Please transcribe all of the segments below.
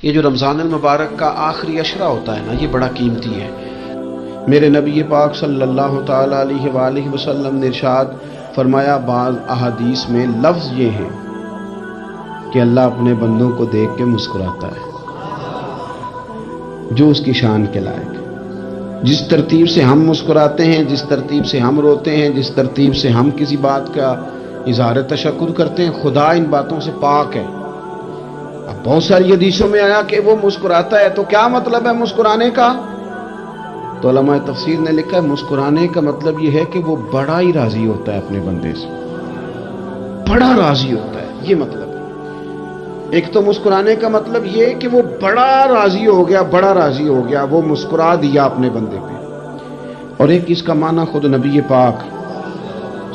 یہ جو رمضان المبارک کا آخری عشرہ ہوتا ہے نا، یہ بڑا قیمتی ہے۔ میرے نبی پاک صلی اللہ تعالی علیہ وآلہ وسلم نے ارشاد فرمایا، بعض احادیث میں لفظ یہ ہیں کہ اللہ اپنے بندوں کو دیکھ کے مسکراتا ہے جو اس کی شان کے لائق ہے۔ جس ترتیب سے ہم مسکراتے ہیں، جس ترتیب سے ہم روتے ہیں، جس ترتیب سے ہم کسی بات کا اظہار تشکر کرتے ہیں، خدا ان باتوں سے پاک ہے۔ اب بہت ساری حدیثوں میں آیا کہ وہ مسکراتا ہے، تو کیا مطلب ہے مسکرانے کا؟ تو علماء تفسیر نے لکھا ہے مسکرانے کا مطلب یہ ہے کہ وہ بڑا ہی راضی ہوتا ہے اپنے بندے سے، بڑا راضی ہوتا ہے، یہ مطلب ہے۔ ایک تو مسکرانے کا مطلب یہ کہ وہ بڑا راضی ہو گیا، بڑا راضی ہو گیا، وہ مسکرا دیا اپنے بندے پہ۔ اور ایک اس کا معنی خود نبی پاک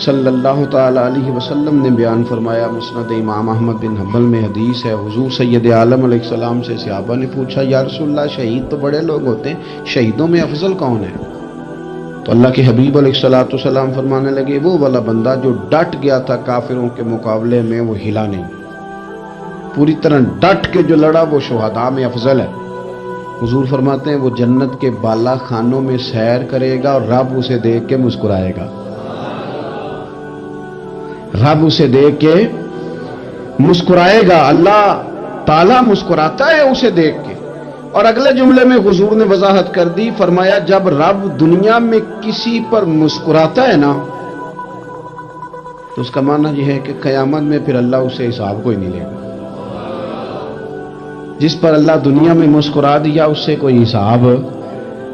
صلی اللہ تعالی علیہ وسلم نے بیان فرمایا۔ مسند امام احمد بن حنبل میں حدیث ہے، حضور سید عالم علیہ السلام سے صحابہ نے پوچھا، یا رسول اللہ شہید تو بڑے لوگ ہوتے ہیں، شہیدوں میں افضل کون ہے؟ تو اللہ کے حبیب علیہ الصلوۃ والسلام فرمانے لگے، وہ والا بندہ جو ڈٹ گیا تھا کافروں کے مقابلے میں، وہ ہلا نہیں، پوری طرح ڈٹ کے جو لڑا، وہ شہداء میں افضل ہے۔ حضور فرماتے ہیں وہ جنت کے بالا خانوں میں سیر کرے گا اور رب اسے دیکھ کے مسکرائے گا، رب اسے دیکھ کے مسکرائے گا، اللہ تعالیٰ مسکراتا ہے اسے دیکھ کے۔ اور اگلے جملے میں حضور نے وضاحت کر دی، فرمایا جب رب دنیا میں کسی پر مسکراتا ہے نا، تو اس کا معنی یہ ہے کہ قیامت میں پھر اللہ اسے حساب کوئی نہیں لے گا۔ جس پر اللہ دنیا میں مسکرا دیا اس سے کوئی حساب،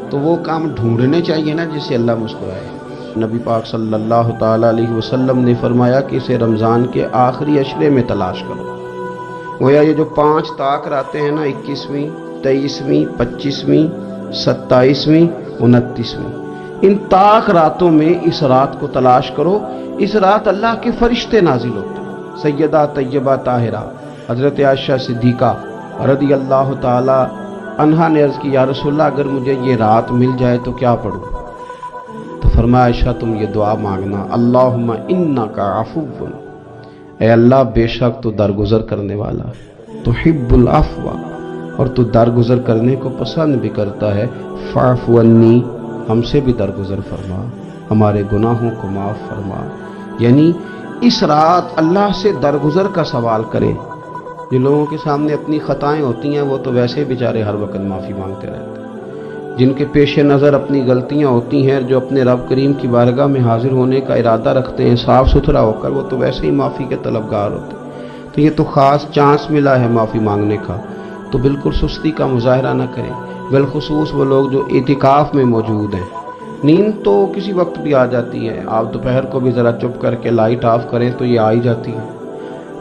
تو وہ کام ڈھونڈنے چاہیے نا جس سے اللہ مسکرائے۔ نبی پاک صلی اللہ تعالی علیہ وسلم نے فرمایا کہ اسے رمضان کے آخری عشرے میں تلاش کرو۔ گویا یہ جو 5 طاق راتیں ہیں نا، 21ویں، 23ویں، 25ویں، 27ویں، 29ویں، ان طاق راتوں میں اس رات کو تلاش کرو۔ اس رات اللہ کے فرشتے نازل ہوتے ہیں۔ سیدہ طیبہ طاہرہ حضرت عائشہ صدیقہ رضی اللہ تعالی عنہا نے عرض کی، یا رسول اللہ اگر مجھے یہ رات مل جائے تو کیا پڑھوں؟ تو فرمایا عائشہ تم یہ دعا مانگنا، اللہم انک عفو، اے اللہ بے شک تو درگزر کرنے والا ہے، تحب العفو، اور تو درگزر کرنے کو پسند بھی کرتا ہے، فاعف عنی، ہم سے بھی درگزر فرما، ہمارے گناہوں کو معاف فرما۔ یعنی اس رات اللہ سے درگزر کا سوال کرے۔ جن لوگوں کے سامنے اپنی خطائیں ہوتی ہیں وہ تو ویسے بیچارے ہر وقت معافی مانگتے رہتے ہیں، جن کے پیش نظر اپنی غلطیاں ہوتی ہیں، جو اپنے رب کریم کی بارگاہ میں حاضر ہونے کا ارادہ رکھتے ہیں صاف ستھرا ہو کر، وہ تو ویسے ہی معافی کے طلبگار ہوتے ہیں۔ تو یہ تو خاص چانس ملا ہے معافی مانگنے کا، تو بالکل سستی کا مظاہرہ نہ کریں، بالخصوص وہ لوگ جو اعتکاف میں موجود ہیں۔ نیند تو کسی وقت بھی آ جاتی ہے، آپ دوپہر کو بھی ذرا چپ کر کے لائٹ آف کریں تو یہ آ ہی جاتی ہے۔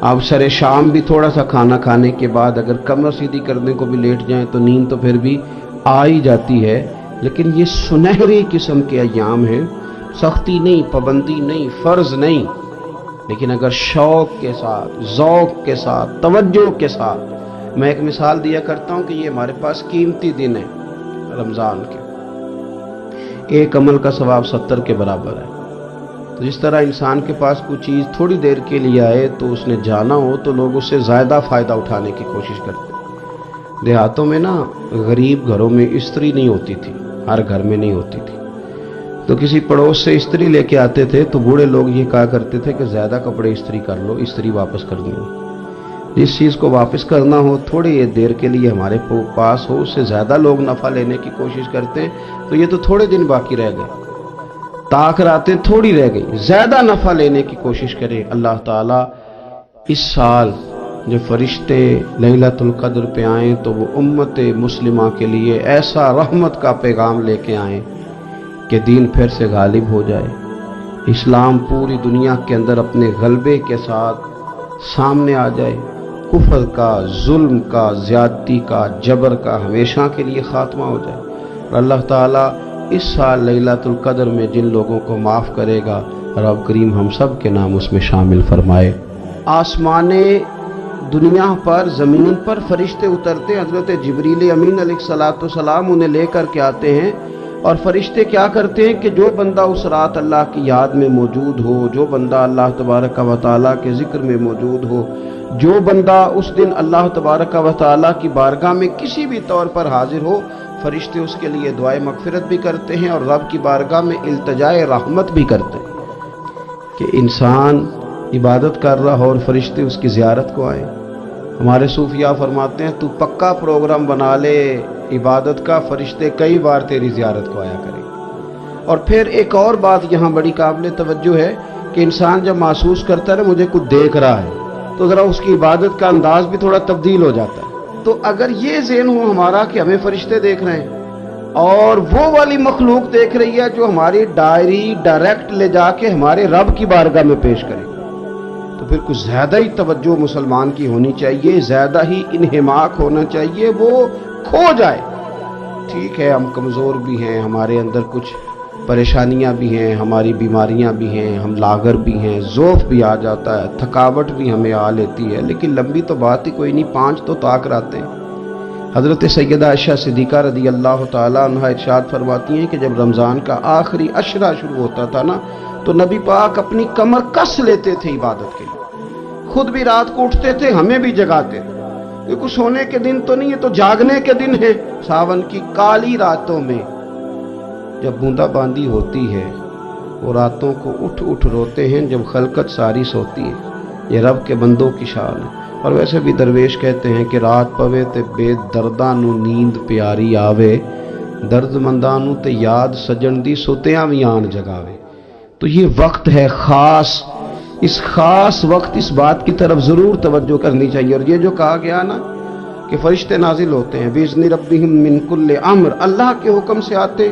آپ سر شام بھی تھوڑا سا کھانا کھانے کے بعد اگر کمر سیدھی کرنے کو بھی لیٹ جائیں تو نیند تو پھر بھی آ ہی جاتی ہے۔ لیکن یہ سنہری قسم کے ایام ہیں، سختی نہیں، پابندی نہیں، فرض نہیں، لیکن اگر شوق کے ساتھ، ذوق کے ساتھ، توجہ کے ساتھ، میں ایک مثال دیا کرتا ہوں کہ یہ ہمارے پاس قیمتی دن ہے رمضان کے، ایک عمل کا ثواب 70 کے برابر ہے۔ تو جس طرح انسان کے پاس کوئی چیز تھوڑی دیر کے لیے آئے تو اس نے جانا ہو تو لوگ اس سے زیادہ فائدہ اٹھانے کی کوشش کرتے ہیں۔ دیہاتوں میں نا غریب گھروں میں استری نہیں ہوتی تھی، ہر گھر میں نہیں ہوتی تھی، تو کسی پڑوس سے استری لے کے آتے تھے تو بوڑھے لوگ یہ کہا کرتے تھے کہ زیادہ کپڑے استری کر لو، استری واپس کر دیں۔ جس چیز کو واپس کرنا ہو تھوڑی دیر کے لیے ہمارے پاس ہو، اس سے زیادہ لوگ نفع لینے کی کوشش کرتے ہیں، تو یہ تو تھوڑے دن باقی رہ گئے، طاق راتیں تھوڑی رہ گئی، زیادہ نفع لینے کی کوشش کریں۔ اللہ تعالیٰ اس سال جو فرشتے لیلۃ القدر پہ آئیں تو وہ امت مسلمہ کے لیے ایسا رحمت کا پیغام لے کے آئیں کہ دین پھر سے غالب ہو جائے، اسلام پوری دنیا کے اندر اپنے غلبے کے ساتھ سامنے آ جائے، کفر کا، ظلم کا، زیادتی کا، جبر کا ہمیشہ کے لیے خاتمہ ہو جائے۔ اور اللہ تعالیٰ اس سال لیلۃ القدر میں جن لوگوں کو معاف کرے گا، رب کریم ہم سب کے نام اس میں شامل فرمائے۔ آسمان دنیا پر، زمین پر فرشتے اترتے ہیں، حضرت جبریل امین علیہ الصلوۃ والسلام انہیں لے کر کے آتے ہیں، اور فرشتے کیا کرتے ہیں کہ جو بندہ اس رات اللہ کی یاد میں موجود ہو، جو بندہ اللہ تبارک و تعالیٰ کے ذکر میں موجود ہو، جو بندہ اس دن اللہ تبارک و تعالیٰ کی بارگاہ میں کسی بھی طور پر حاضر ہو، فرشتے اس کے لیے دعائے مغفرت بھی کرتے ہیں اور رب کی بارگاہ میں التجائے رحمت بھی کرتے ہیں کہ انسان عبادت کر رہا ہو اور فرشتے اس کی زیارت کو آئیں۔ ہمارے صوفیاء فرماتے ہیں تو پکا پروگرام بنا لے عبادت کا، فرشتے کئی بار تیری زیارت کو آیا کریں۔ اور پھر ایک اور بات یہاں بڑی قابل توجہ ہے کہ انسان جب محسوس کرتا ہے مجھے کچھ دیکھ رہا ہے تو ذرا اس کی عبادت کا انداز بھی تھوڑا تبدیل ہو جاتا ہے۔ تو اگر یہ ذہن ہو ہمارا کہ ہمیں فرشتے دیکھ رہے ہیں اور وہ والی مخلوق دیکھ رہی ہے جو ہماری ڈائری ڈائریکٹ لے جا کے ہمارے رب کی بارگاہ میں پیش کرے، تو پھر کچھ زیادہ ہی توجہ مسلمان کی ہونی چاہیے، زیادہ ہی انہماک ہونا چاہیے، وہ کھو جائے۔ ٹھیک ہے ہم کمزور بھی ہیں، ہمارے اندر کچھ پریشانیاں بھی ہیں، ہماری بیماریاں بھی ہیں، ہم لاغر بھی ہیں، ذوف بھی آ جاتا ہے، تھکاوٹ بھی ہمیں آ لیتی ہے، لیکن لمبی تو بات ہی کوئی نہیں، 5 تو طاق راتیں۔ حضرت سیدہ عائشہ صدیقہ رضی اللہ تعالیٰ عنہ ارشاد فرماتی ہیں کہ جب رمضان کا آخری عشرہ شروع ہوتا تھا نا تو نبی پاک اپنی کمر کس لیتے تھے عبادت کے لیے، خود بھی رات کو اٹھتے تھے، ہمیں بھی جگاتے تھے۔ یہ کچھ سونے کے دن تو نہیں، یہ تو جاگنے کے دن ہے۔ ساون کی کالی راتوں میں جب بوندا باندی ہوتی ہے وہ راتوں کو اٹھ اٹھ روتے ہیں جب خلقت ساری سوتی ہے۔ یہ رب کے بندوں کی شان ہے۔ اور ویسے بھی درویش کہتے ہیں کہ رات پوے تے بے درداں نو نیند پیاری آوے، درد منداں نو تے یاد سجن دی سوتیاں وی آن جگاوے۔ تو یہ وقت ہے خاص، اس خاص وقت اس بات کی طرف ضرور توجہ کرنی چاہیے۔ اور یہ جو کہا گیا نا کہ فرشتے نازل ہوتے ہیں بِإِذْنِ رَبِّهِمْ مِنْ كُلِّ امر، اللہ کے حکم سے آتے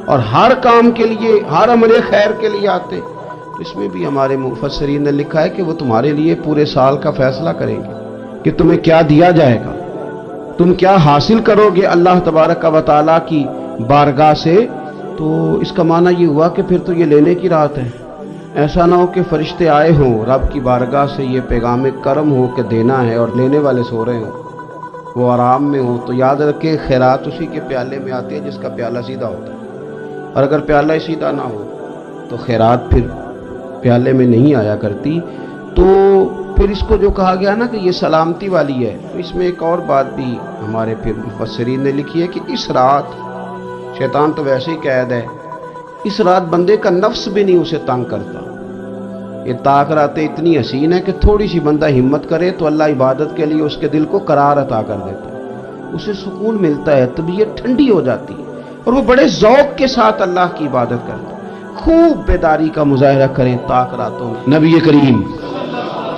اور ہر کام کے لیے، ہر امر خیر کے لیے آتے، تو اس میں بھی ہمارے مفسرین نے لکھا ہے کہ وہ تمہارے لیے پورے سال کا فیصلہ کریں گے کہ تمہیں کیا دیا جائے گا، تم کیا حاصل کرو گے اللہ تبارک و تعالیٰ کی بارگاہ سے۔ تو اس کا معنی یہ ہوا کہ پھر تو یہ لینے کی رات ہے۔ ایسا نہ ہو کہ فرشتے آئے ہوں رب کی بارگاہ سے یہ پیغام کرم ہو کہ دینا ہے اور لینے والے سو رہے ہوں، وہ آرام میں ہوں، تو یاد رکھیں خیرات اسی کے پیالے میں آتی ہے جس کا پیالہ سیدھا ہوتا ہے، اور اگر پیالہ ہی سیدھا نہ ہو تو خیرات پھر پیالے میں نہیں آیا کرتی۔ تو پھر اس کو جو کہا گیا نا کہ یہ سلامتی والی ہے، تو اس میں ایک اور بات بھی ہمارے پھر مفسرین نے لکھی ہے کہ اس رات شیطان تو ویسے ہی قید ہے، اس رات بندے کا نفس بھی نہیں اسے تنگ کرتا۔ یہ طاق راتیں اتنی حسین ہے کہ تھوڑی سی بندہ ہمت کرے تو اللہ عبادت کے لیے اس کے دل کو قرار عطا کر دیتا ہے، اسے سکون ملتا ہے، طبیعت ٹھنڈی ہو جاتی ہے اور وہ بڑے ذوق کے ساتھ اللہ کی عبادت کرتا ہے۔ خوب بیداری کا مظاہرہ کریں طاق راتوں میں۔ نبی کریم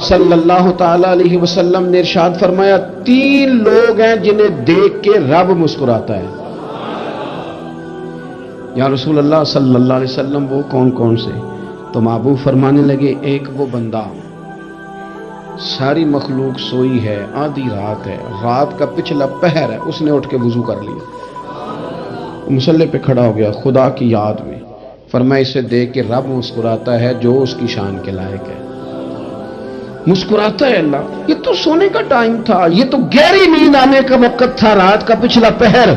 صلی اللہ تعالی علیہ وسلم نے ارشاد فرمایا 3 لوگ ہیں جنہیں دیکھ کے رب مسکراتا ہے۔ یا رسول اللہ صلی اللہ علیہ وسلم وہ کون کون سے؟ تو محبوب فرمانے لگے ایک وہ بندہ ساری مخلوق سوئی ہے، آدھی رات ہے، رات کا پچھلا پہر ہے، اس نے اٹھ کے وضو کر لیا، مصلی پہ کھڑا ہو گیا خدا کی یاد میں، فرمایا اسے دیکھ کے رب مسکراتا ہے جو اس کی شان کے لائق ہے۔ مسکراتا ہے اللہ، یہ تو سونے کا ٹائم تھا، یہ تو گہری نیند آنے کا وقت تھا، رات کا پچھلا پہر۔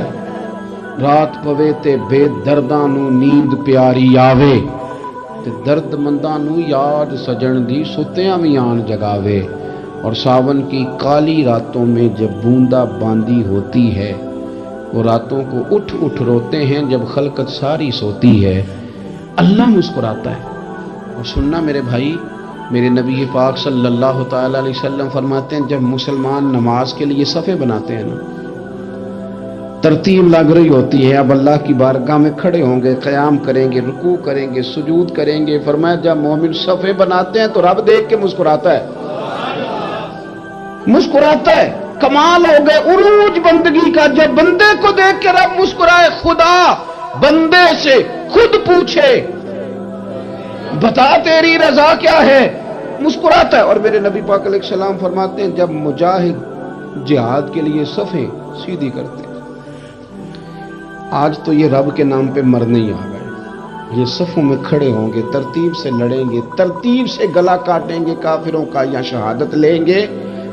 رات پوے تے بے درداں نو نیند پیاری آوے، تے درد منداں نو یاد سجن دی ستیاں وی آن جگاوے۔ اور ساون کی کالی راتوں میں جب بوندا باندی ہوتی ہے، وہ راتوں کو اٹھ اٹھ روتے ہیں جب خلقت ساری سوتی ہے، اللہ مسکراتا ہے۔ اور سننا میرے بھائی، میرے نبی پاک صلی اللہ تعالی علیہ وسلم فرماتے ہیں جب مسلمان نماز کے لیے صفیں بناتے ہیں نا، ترتیب لگ رہی ہوتی ہے، اب اللہ کی بارگاہ میں کھڑے ہوں گے، قیام کریں گے، رکوع کریں گے، سجود کریں گے، فرمایا جب مومن صفیں بناتے ہیں تو رب دیکھ کے مسکراتا ہے، مسکراتا ہے۔ کمال ہو گئے عروج بندگی کا، جب بندے کو دیکھ کے رب مسکرائے، خدا بندے سے خود پوچھے بتا تیری رضا کیا ہے، مسکراتا ہے۔ اور میرے نبی پاک علیہ السلام فرماتے ہیں جب مجاہد جہاد کے لیے صفیں سیدھی کرتے ہیں، آج تو یہ رب کے نام پہ مرنے ہی آ گئے، یہ صفوں میں کھڑے ہوں گے، ترتیب سے لڑیں گے، ترتیب سے گلا کاٹیں گے کافروں کا یا شہادت لیں گے۔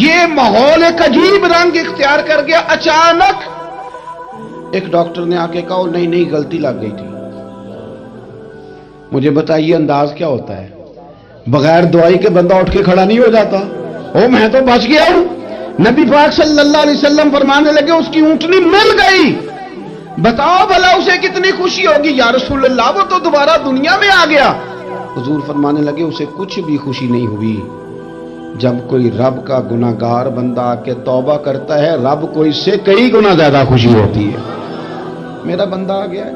یہ ماحول ایک عجیب رنگ اختیار کر گیا. اچانک ایک ڈاکٹر نے آ کے کہا نہیں غلطی لگ گئی تھی. مجھے بتائیے انداز کیا ہوتا ہے؟ بغیر دوائی کے بندہ اٹھ کے کھڑا نہیں ہو جاتا. میں تو بچ گیا ہوں. نبی پاک صلی اللہ علیہ وسلم فرمانے لگے اس کی اونٹنی مل گئی. بتاؤ بھلا اسے کتنی خوشی ہوگی. یا رسول اللہ وہ تو دوبارہ دنیا میں آ گیا. حضور فرمانے لگے اسے کچھ بھی خوشی نہیں ہوئی. جب کوئی رب کا گناہگار بندہ آ کے توبہ کرتا ہے رب کو اس سے کئی گنا زیادہ خوشی ہوتی ہے. میرا بندہ آ گیا ہے,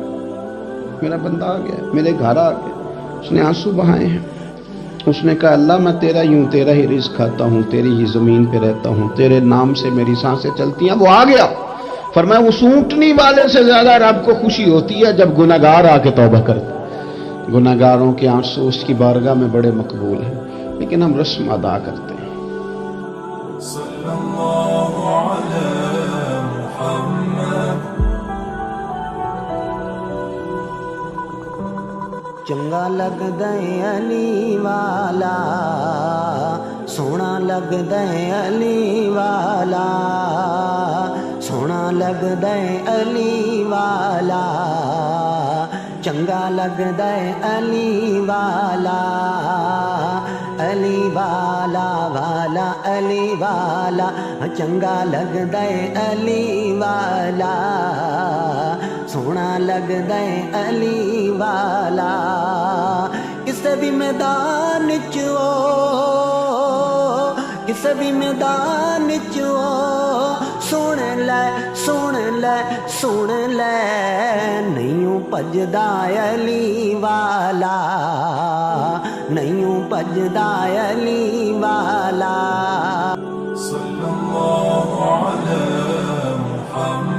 میرا بندہ آ گیا, میرے گھر آ گیا. اس نے آنسو بہائے ہیں. اس نے کہا اللہ میں تیرا ہی ہوں, تیرا ہی رزق کھاتا ہوں, تیری ہی زمین پہ رہتا ہوں, تیرے نام سے میری سانسیں چلتی ہیں. وہ آ گیا. فرمایا اس اونٹنی والے سے زیادہ رب کو خوشی ہوتی ہے جب گناہگار آ کے توبہ کرتا. گناہگاروں کے آنسو اس کی بارگاہ میں بڑے مقبول ہیں, لیکن ہم رسم ادا کرتے ہیں. صلی اللہ علی محمد. چنگا لگدا ہے علی والا, سونا لگدا ہے علی والا, سونا لگدا ہے علی والا, چنگا لگدا ہے علی والا, علی والا والا علی والا, چنگا لگدا ہے علی والا, سونا لگدا ہے علی والا. کسے بھی میدان چ کسے بھی میدان چ سن لے سن لے سن لے, نہیں بھجدا علی والا, نہیں بھجدا علی والا. صلی اللہ علی محمد.